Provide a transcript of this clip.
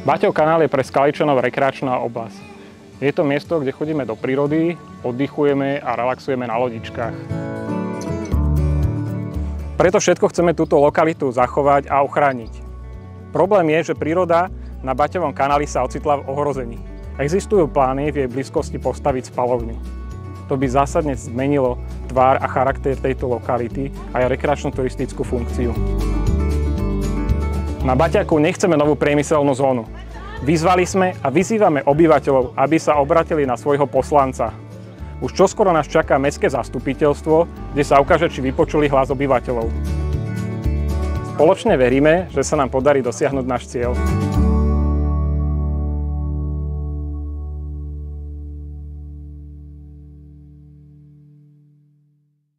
Baťov kanál je pre Skaličanov rekreačná oblasť. Je to miesto, kde chodíme do prírody, oddychujeme a relaxujeme na lodičkách. Preto všetko chceme túto lokalitu zachovať a ochrániť. Problém je, že príroda na Baťovom kanáli sa ocitla v ohrození. Existujú plány v jej blízkosti postaviť spaľovňu. To by zásadne zmenilo tvár a charakter tejto lokality a aj rekreačno-turistickú funkciu. Na Baťaku nechceme novú priemyselnú zónu. Vyzvali sme a vyzývame obyvateľov, aby sa obratili na svojho poslanca. Už čoskoro nás čaká mestské zastupiteľstvo, kde sa ukáže, či vypočuli hlas obyvateľov. Spoločne veríme, že sa nám podarí dosiahnuť náš cieľ.